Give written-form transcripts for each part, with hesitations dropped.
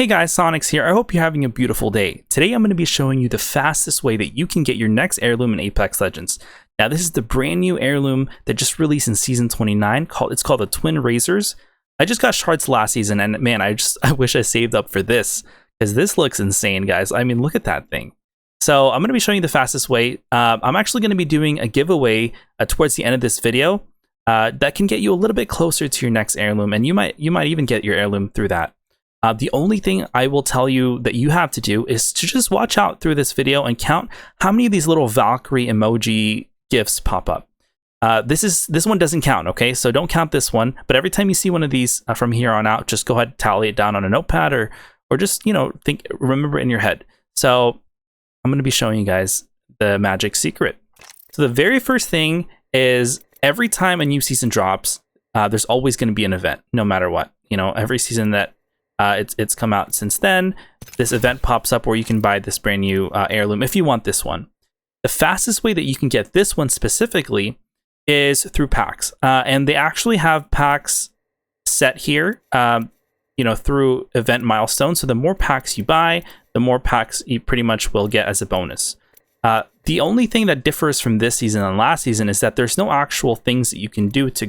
Hey guys, Sonyx here. I hope you're having a beautiful day. Today I'm going to be showing you the fastest way that you can get your next heirloom in Apex Legends. Now this is the brand new heirloom that just released in season 29. It's called the Twin Razors. I just got shards last season and man, I wish I saved up for this because this looks insane, guys. I mean, look at that thing. So I'm going to be showing you the fastest way. I'm actually going to be doing a giveaway towards the end of this video that can get you a little bit closer to your next heirloom, and you might even get your heirloom through that. The only thing I will tell you that you have to do is to just watch out through this video and count how many of these little Valkyrie emoji gifts pop up. This one doesn't count, okay? So don't count this one. But every time you see one of these from here on out, just go ahead and tally it down on a notepad or just, you know, remember it in your head. So I'm going to be showing you guys the magic secret. So the very first thing is every time a new season drops, there's always going to be an event, no matter what. You know, every season that it's come out since then, this event pops up where you can buy this brand new heirloom if you want this one. The fastest way that you can get this one specifically is through packs, and they actually have packs set here, you know, through event milestones. So the more packs you buy, the more packs you pretty much will get as a bonus. The only thing that differs from this season and last season is that there's no actual things that you can do to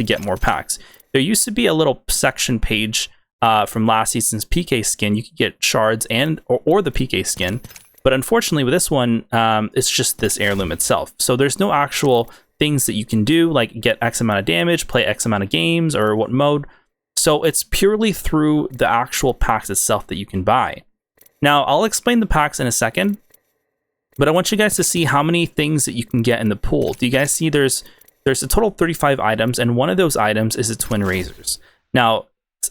get more packs. There used to be a little section page from last season's PK skin. You could get shards or the PK skin, but unfortunately with this one, it's just this heirloom itself. So there's no actual things that you can do, like get X amount of damage, play X amount of games, or what mode. So it's purely through the actual packs itself that you can buy. Now I'll explain the packs in a second, but I want you guys to see how many things that you can get in the pool. Do you guys see there's a total of 35 items, and one of those items is the Twin Razors. Now,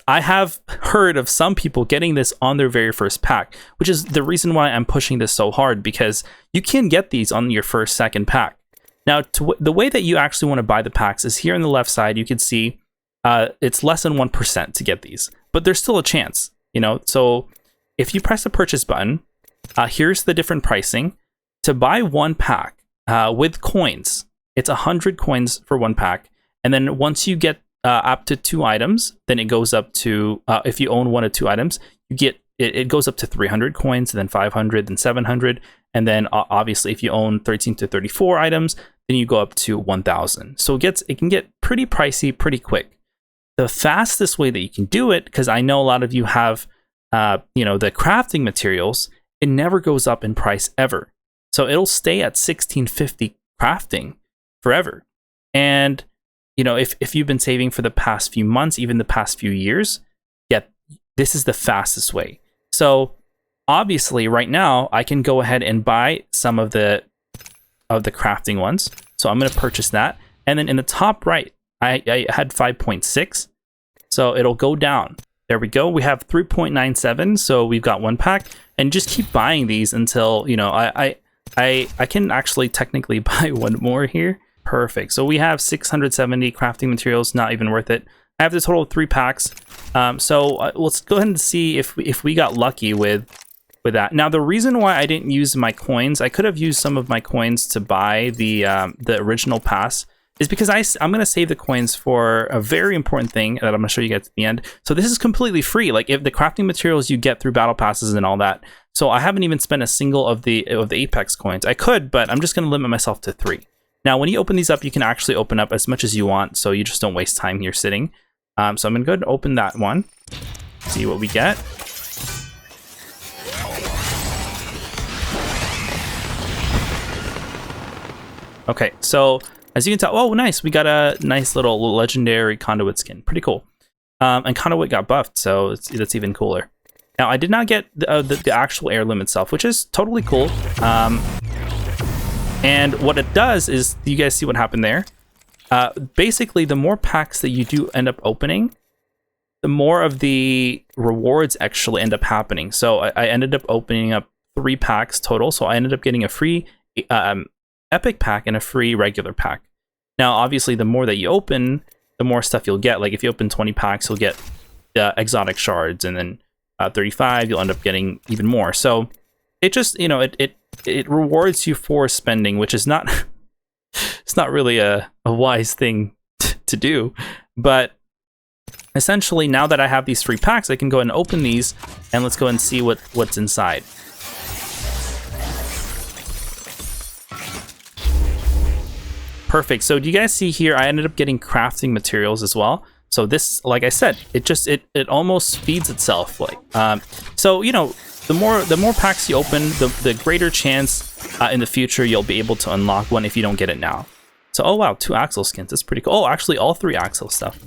I have heard of some people getting this on their very first pack, which is the reason why I'm pushing this so hard, because you can get these on your first, second pack. Now, the way that you actually want to buy the packs is here on the left side. You can see it's less than 1% to get these, but there's still a chance, you know. So if you press the purchase button, here's the different pricing. To buy one pack with coins, it's 100 coins for one pack, and then once you get up to 2 items, then it goes up to, if you own 1 or 2 items, you get it goes up to 300 coins, and then 500, then 700, and then obviously if you own 13 to 34 items, then you go up to 1,000. So it can get pretty pricey pretty quick. The fastest way that you can do it, because I know a lot of you have you know, the crafting materials, it never goes up in price ever. So it'll stay at 1650 crafting forever. And you know, if you've been saving for the past few months, even the past few years, yeah, this is the fastest way. So obviously right now I can go ahead and buy some of the crafting ones. So I'm going to purchase that. And then in the top right, I had 5.6. So it'll go down. There we go. We have 3.97. So we've got 1 pack, and just keep buying these until, you know, I can actually technically buy 1 more here. Perfect. So we have 670 crafting materials, not even worth it. I have the total of 3 packs. So let's go ahead and see if we got lucky with that. Now, the reason why I didn't use my coins, I could have used some of my coins to buy the original pass, is because I'm going to save the coins for a very important thing that I'm going to show you guys at the end. So this is completely free. Like, if the crafting materials you get through battle passes and all that. So I haven't even spent a single of the Apex coins. I could, but I'm just going to limit myself to 3. Now, when you open these up, you can actually open up as much as you want, so you just don't waste time here sitting. So I'm going to go ahead and open that one, see what we get. Okay, so as you can tell, oh, nice. We got a nice little legendary Conduit skin. Pretty cool. And Conduit got buffed, so that's even cooler. Now, I did not get the actual heirloom itself, which is totally cool. And what it does is, you guys see what happened there? Basically, the more packs that you do end up opening, the more of the rewards actually end up happening. So I ended up opening up 3 packs total. So I ended up getting a free epic pack and a free regular pack. Now, obviously, the more that you open, the more stuff you'll get. Like if you open 20 packs, you'll get the exotic shards, and then 35, you'll end up getting even more. So it just, you know, it rewards you for spending, which is not it's not really a wise thing to do, but essentially, now that I have these free packs, I can go ahead and open these, and let's go and see what's inside. Perfect. So do you guys see here, I ended up getting crafting materials as well. So this, like I said, it almost feeds itself. Like, so, you know, the more packs you open, the greater chance in the future you'll be able to unlock one if you don't get it now. So, oh wow, 2 Axel skins. That's pretty cool. Oh, actually, all 3 Axel stuff.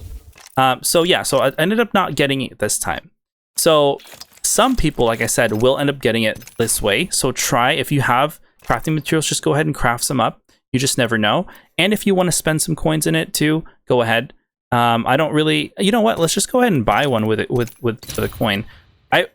So yeah, so I ended up not getting it this time. So some people, like I said, will end up getting it this way. So try, if you have crafting materials, just go ahead and craft some up. You just never know. And if you want to spend some coins in it too, go ahead. I don't really, you know what? Let's just go ahead and buy one with it with a coin.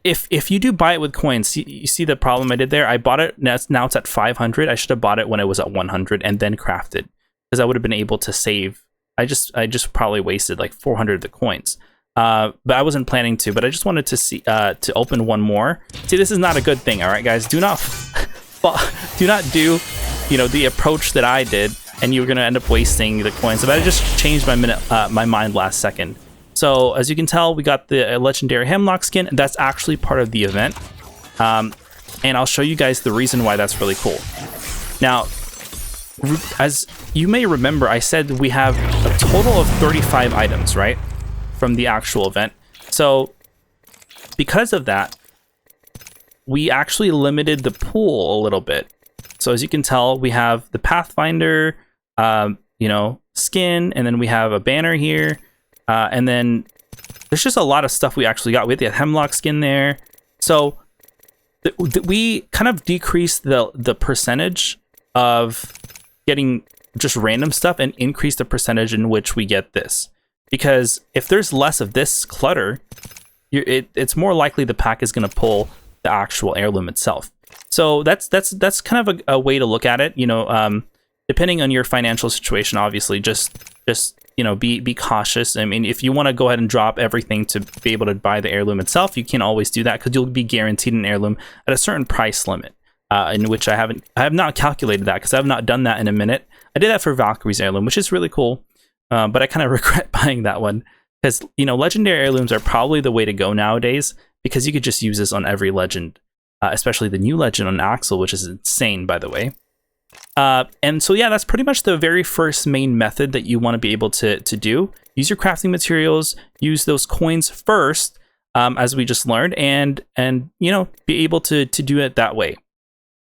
If you do buy it with coins, you see the problem I did there? I bought it, now it's at 500. I should have bought it when it was at 100 and then crafted, because I would have been able to save. I just probably wasted like 400 of the coins. But I wasn't planning to, but I just wanted to see to open one more. See, this is not a good thing, all right, guys? Do not do, you know, the approach that I did, and you're gonna end up wasting the coins. But I just changed my mind last second. So as you can tell, we got the legendary hemlock skin. That's actually part of the event, and I'll show you guys the reason why that's really cool. Now, as you may remember, I said we have a total of 35 items, right, from the actual event. So because of that, we actually limited the pool a little bit. So as you can tell, we have the Pathfinder, you know, skin, and then we have a banner here, and then there's just a lot of stuff we actually got. We had the hemlock skin there. So we kind of decreased the percentage of getting just random stuff and increase the percentage in which we get this. Because if there's less of this clutter, it's more likely the pack is going to pull the actual heirloom itself. So that's kind of a way to look at it. You know, depending on your financial situation, obviously, just you know, be cautious. I mean, if you want to go ahead and drop everything to be able to buy the heirloom itself, you can always do that, because you'll be guaranteed an heirloom at a certain price limit. In which I have not calculated that, because I have not done that in a minute. I did that for Valkyrie's heirloom, which is really cool, but I kind of regret buying that one, because, you know, legendary heirlooms are probably the way to go nowadays, because you could just use this on every legend, especially the new legend on Axel, which is insane, by the way. And so yeah, that's pretty much the very first main method that you want to be able to do. Use your crafting materials, use those coins first, as we just learned, and you know, be able to do it that way.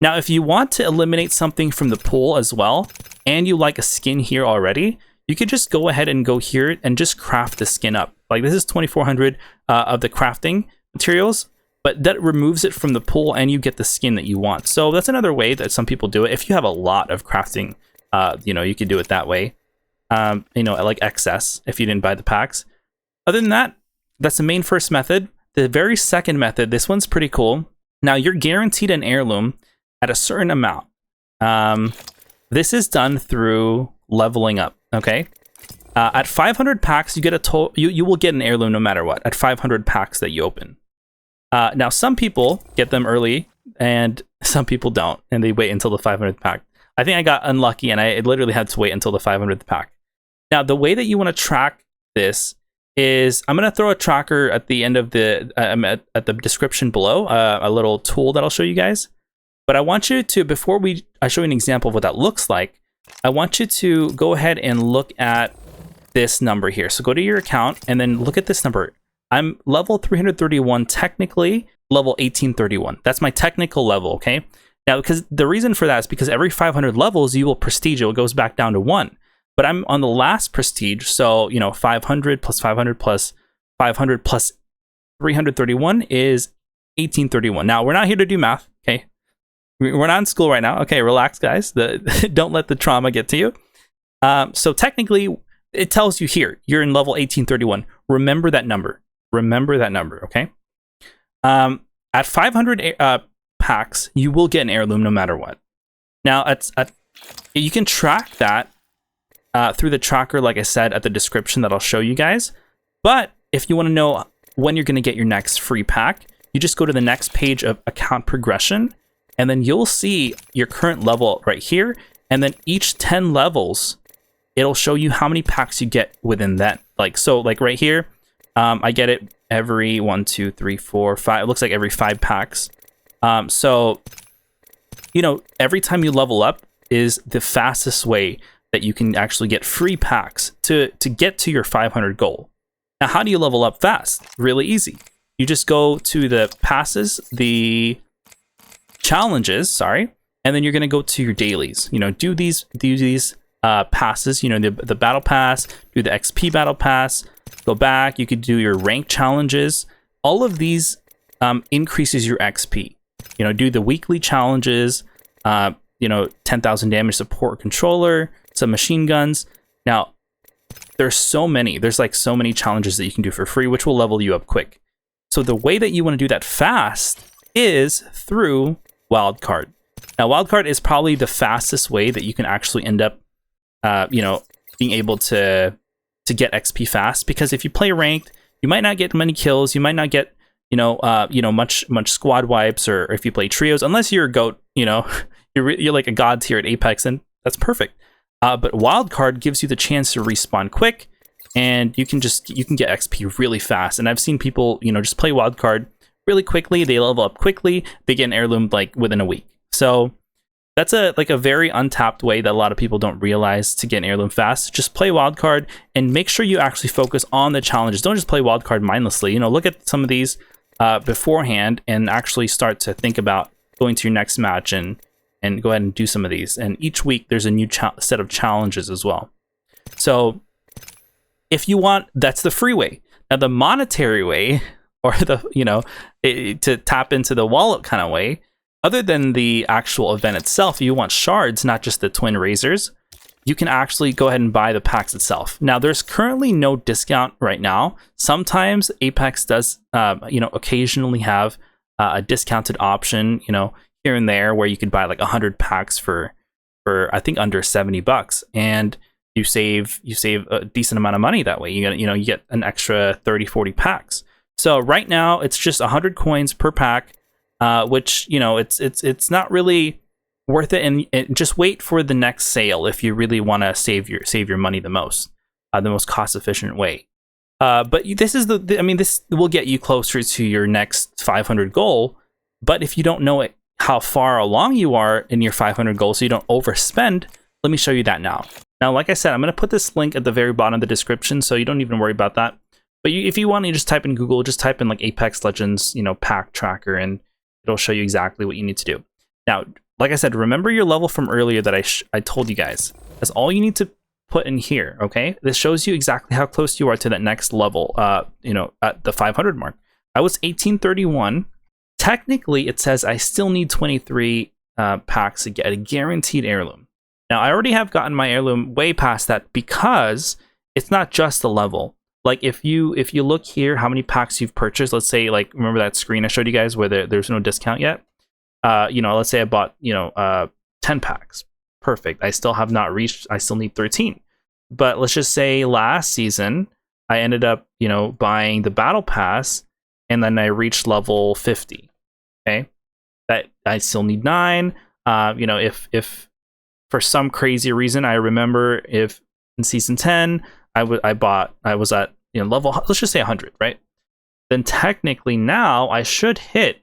Now, if you want to eliminate something from the pool as well, and you like a skin here already, you could just go ahead and go here and just craft the skin up. Like, this is 2,400 of the crafting materials, but that removes it from the pool and you get the skin that you want. So that's another way that some people do it. If you have a lot of crafting, you know, you could do it that way. You know, like excess, if you didn't buy the packs. Other than that, that's the main first method. The very second method, this one's pretty cool. Now, you're guaranteed an heirloom at a certain amount. This is done through leveling up, okay? At 500 packs, you get you will get an heirloom no matter what, at 500 packs that you open. Now, some people get them early, and some people don't, and they wait until the 500th pack. I think I got unlucky, and I literally had to wait until the 500th pack. Now, the way that you want to track this is, I'm going to throw a tracker at the end of the, at the description below, a little tool that I'll show you guys. But I want you to, before I show you an example of what that looks like, I want you to go ahead and look at this number here. So go to your account and then look at this number. I'm level 331, technically level 1831. That's my technical level, okay? Now, because the reason for that is because every 500 levels, you will prestige, it goes back down to 1. But I'm on the last prestige, so, you know, 500 plus 500 plus 500 plus 331 is 1831. Now, we're not here to do math, okay? We're not in school right now. Okay, relax, guys. Don't let the trauma get to you. So technically, it tells you here, you're in level 1831. Remember that number. Remember that number, okay? At 500 packs, you will get an heirloom no matter what. Now, you can track that through the tracker, like I said, at the description that I'll show you guys. But if you want to know when you're going to get your next free pack, you just go to the next page of account progression, and then you'll see your current level right here. And then each 10 levels, it'll show you how many packs you get within that. Like, so like right here, I get it every 1, 2, 3, 4, 5. It looks like every 5 packs. So, you know, every time you level up is the fastest way that you can actually get free packs to get to your 500 goal. Now, how do you level up fast? Really easy. You just go to the passes, the challenges, sorry, and then you're going to go to your dailies. You know, do these passes, you know, the battle pass, do the XP battle pass, go back, you could do your rank challenges. All of these increases your XP. You know, do the weekly challenges, you know, 10,000 damage support controller, some machine guns. Now, there's so many. There's like so many challenges that you can do for free, which will level you up quick. So the way that you want to do that fast is through wildcard. Now, wildcard is probably the fastest way that you can actually end up, you know, being able to get XP fast. Because if you play ranked, you might not get many kills. You might not get, you know, much squad wipes, or if you play trios, unless you're a goat, you know, you're like a god tier at Apex, and that's perfect. But wildcard gives you the chance to respawn quick, and you can get XP really fast. And I've seen people, you know, just play wildcard really quickly. They level up quickly. They get an heirloom like within a week. So that's a very untapped way that a lot of people don't realize to get an heirloom fast. Just play wildcard and make sure you actually focus on the challenges. Don't just play wildcard mindlessly. You know, look at some of these beforehand and actually start to think about going to your next match and go ahead and do some of these. And each week there's a new set of challenges as well. So if you want, that's the free way. Now the monetary way, or the, you know, to tap into the wallet kind of way, other than the actual event itself, you want shards, not just the twin razors, you can actually go ahead and buy the packs itself. Now, there's currently no discount right now. Sometimes Apex does, you know, occasionally have a discounted option, you know, here and there, where you could buy like 100 packs for I think under $70, and you save a decent amount of money that way. You get an extra 30, 40 packs. So right now it's just 100 coins per pack, which, you know, it's not really worth it. And just wait for the next sale if you really want to save your money the most cost efficient way. But this is this will get you closer to your next 500 goal. But if you don't know how far along you are in your 500 goal, so you don't overspend, let me show you that now. Now, like I said, I'm going to put this link at the very bottom of the description, so you don't even worry about that. But if you want to just type in Google, just type in like Apex Legends, you know, pack tracker, and it'll show you exactly what you need to do. Now, like I said, remember your level from earlier that I told you guys. That's all you need to put in here, okay? This shows you exactly how close you are to that next level, you know, at the 500 mark. I was 1831. Technically, it says I still need 23 packs to get a guaranteed heirloom. Now, I already have gotten my heirloom way past that, because it's not just the level. Like if you look here, how many packs you've purchased, let's say, like, remember that screen I showed you guys where there's no discount yet? You know, let's say I bought, you know, 10 packs. Perfect. I still have not reached, I still need 13. But let's just say last season, I ended up, you know, buying the battle pass, and then I reached level 50. Okay. That I still need 9. You know, if for some crazy reason, I remember if in season 10, I was at, you know, level, let's just say 100, right? Then technically now I should hit,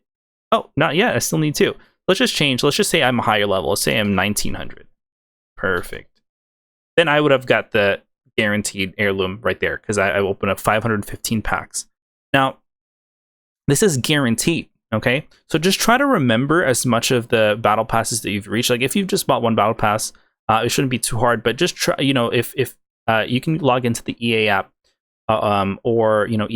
oh, not yet, I still need 2. Let's just change, let's just say I'm a higher level. Let's say I'm 1900. Perfect. Then I would have got the guaranteed heirloom right there, because I opened up 515 packs. Now, this is guaranteed, okay? So just try to remember as much of the battle passes that you've reached. Like if you've just bought one battle pass, it shouldn't be too hard, but just try, you know, if you can log into the EA app, or, you know,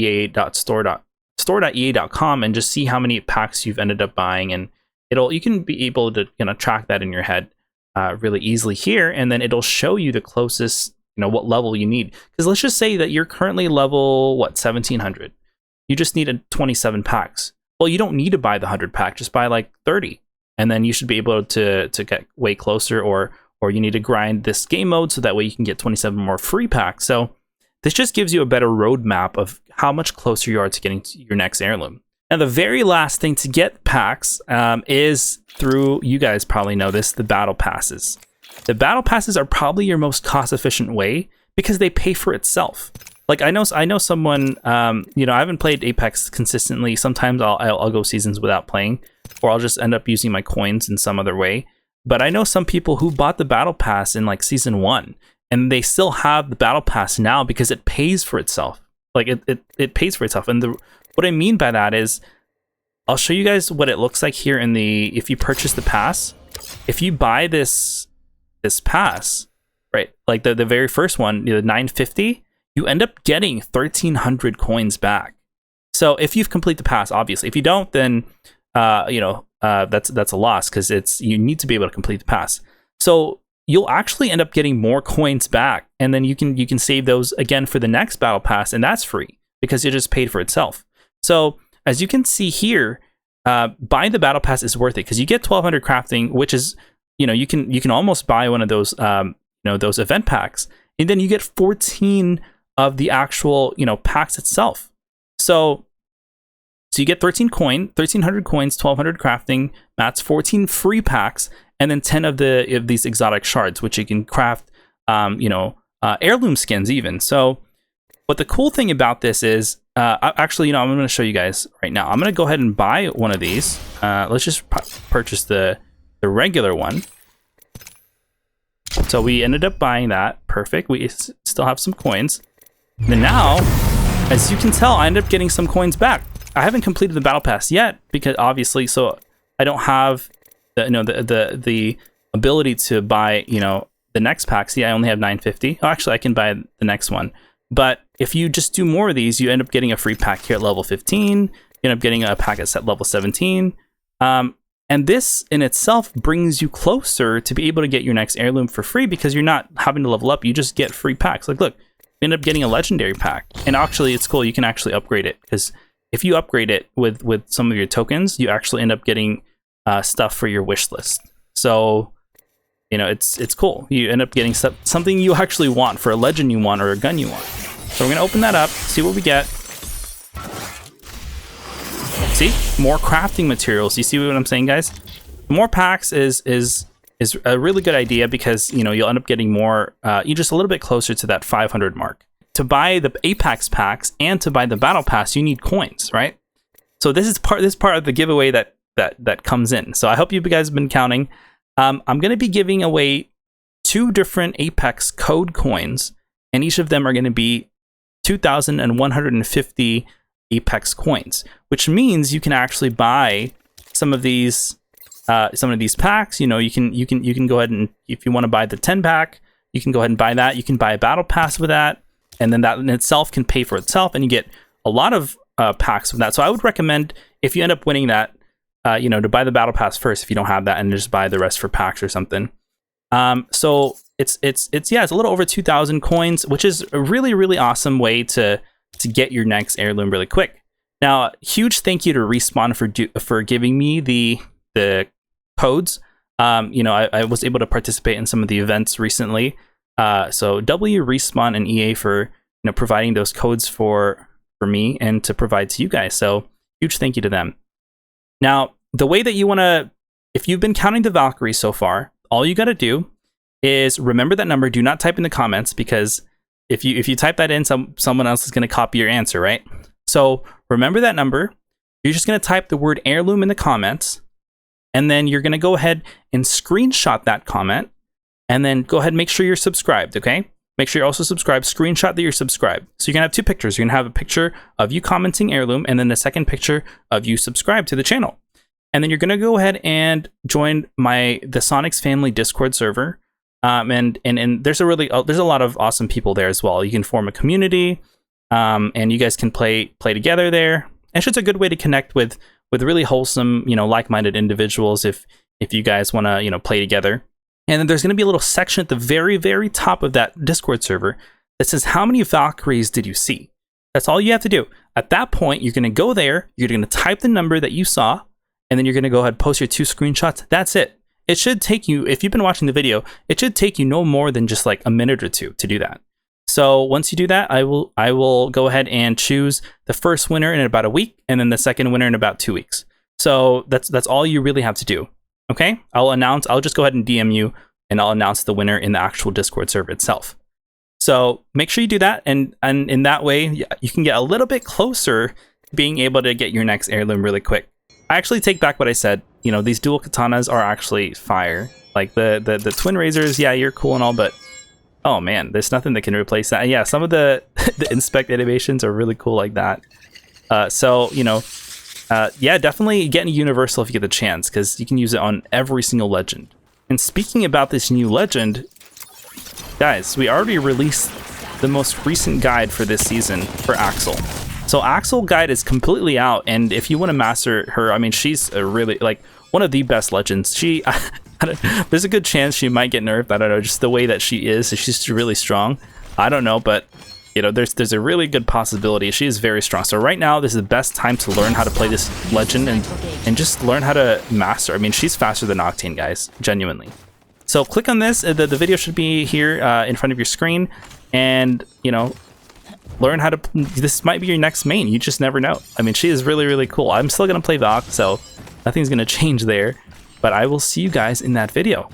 store.ea.com, and just see how many packs you've ended up buying, and you can be able to, you know, track that in your head really easily here, and then it'll show you the closest, you know, what level you need. Because let's just say that you're currently level 1700. You just need 27 packs. Well, you don't need to buy the 100 pack, just buy like 30, and then you should be able to get way closer, or you need to grind this game mode so that way you can get 27 more free packs. So this just gives you a better roadmap of how much closer you are to getting to your next heirloom. Now, the very last thing to get packs is through, you guys probably know this, the battle passes. The battle passes are probably your most cost efficient way, because they pay for itself. like I know someone, you know, I haven't played Apex consistently. Sometimes I'll go seasons without playing, or I'll just end up using my coins in some other way. But I know some people who bought the battle pass in like season 1, and they still have the battle pass now because it pays for itself. Like it pays for itself. And what I mean by that is, I'll show you guys what it looks like here in the, if you purchase the pass, if you buy this pass, right? Like the very first one, you know, 950, you end up getting 1,300 coins back. So if you've complete the pass, obviously, if you don't, then you know, that's a loss, because you need to be able to complete the pass. So you'll actually end up getting more coins back, and then you can save those again for the next battle pass, and that's free because it just paid for itself. So as you can see here, buying the battle pass is worth it because you get 1,200 crafting, which is, you know, you can almost buy one of those you know, those event packs, and then you get 14 of the actual, you know, packs itself. So you get 1,300 coins, 1,200 crafting mats, 14 free packs, and then 10 of these exotic shards, which you can craft, you know, heirloom skins even. So what the cool thing about this is, actually, you know, I'm going to show you guys right now. I'm going to go ahead and buy one of these. Let's just purchase the regular one. So we ended up buying that. Perfect. We still have some coins. And then now, as you can tell, I ended up getting some coins back. I haven't completed the battle pass yet because obviously, so I don't have the, you know, the ability to buy, you know, the next pack. See, I only have 950. Oh, actually, I can buy the next one. But if you just do more of these, you end up getting a free pack here at level 15. You end up getting a pack at level 17. And this in itself brings you closer to be able to get your next heirloom for free because you're not having to level up. You just get free packs. Like, look, you end up getting a legendary pack. And actually, it's cool. You can actually upgrade it because if you upgrade it with some of your tokens, you actually end up getting stuff for your wish list. So, you know, it's cool. You end up getting something you actually want, for a legend you want or a gun you want. So we're going to open that up, see what we get. See? More crafting materials. You see what I'm saying, guys? More packs is a really good idea because, you know, you'll end up getting more, you're just a little bit closer to that 500 mark. To buy the Apex packs and to buy the battle pass, you need coins, right? So this is part of the giveaway that comes in. So I hope you guys have been counting. I'm going to be giving away 2 different Apex code coins, and each of them are going to be 2,150 Apex coins, which means you can actually buy some of these packs. You know, you can go ahead and, if you want to buy the 10 pack, you can go ahead and buy that. You can buy a battle pass with that, and then that in itself can pay for itself, and you get a lot of packs with that. So I would recommend, if you end up winning that, you know, to buy the battle pass first if you don't have that, and just buy the rest for packs or something. So it's a little over 2,000 coins, which is a really awesome way to get your next heirloom really quick. Now, huge thank you to Respawn for giving me the codes. You know, I was able to participate in some of the events recently. So Respawn and EA for, you know, providing those codes for me and to provide to you guys. So huge thank you to them. Now, the way that you want to, if you've been counting the Valkyries so far, all you got to do is remember that number. Do not type in the comments, because if you type that in, someone else is going to copy your answer, right? So remember that number. You're just going to type the word heirloom in the comments, and then you're going to go ahead and screenshot that comment, and then go ahead and make sure you're subscribed, okay? Make sure you're also subscribed. Screenshot that you're subscribed. So you're going to have 2 pictures. You're going to have a picture of you commenting heirloom, and then the second picture of you subscribed to the channel. And then you're going to go ahead and join the Sonyx family Discord server. And there's a lot of awesome people there as well. You can form a community, and you guys can play together there. And it's just a good way to connect with really wholesome, you know, like-minded individuals if you guys want to, you know, play together. And then there's going to be a little section at the very top of that Discord server that says, how many Valkyries did you see? That's all you have to do. At that point, you're going to go there, you're going to type the number that you saw, and then you're going to go ahead and post your 2 screenshots. That's it. It should take you, if you've been watching the video, it should take you no more than just like a minute or 2 to do that. So once you do that, I will go ahead and choose the first winner in about a week, and then the second winner in about 2 weeks. So that's all you really have to do. Okay, I'll just go ahead and DM you, and I'll announce the winner in the actual Discord server itself. So make sure you do that, and in that way you can get a little bit closer to being able to get your next heirloom really quick. I actually take back what I said. You know, these dual katanas are actually fire. Like the twin razors, yeah, you're cool and all, but oh man, there's nothing that can replace that. And yeah, some of the inspect animations are really cool like that. So you know, yeah, definitely get a universal if you get the chance, because you can use it on every single legend. And speaking about this new legend, guys, we already released the most recent guide for this season for Axel. So Axel guide is completely out, and if you want to master her, I mean, she's a really, like, one of the best legends. She, there's a good chance she might get nerfed. I don't know, just the way that she is. She's just really strong. I don't know, but you know, there's a really good possibility. She is very strong. So right now, this is the best time to learn how to play this legend and just learn how to master. I mean, she's faster than Octane, guys, genuinely. So click on this. The video should be here in front of your screen, and you know, learn how to. This might be your next main. You just never know. I mean, she is really, really cool. I'm still gonna play Valk, so nothing's gonna change there. But I will see you guys in that video.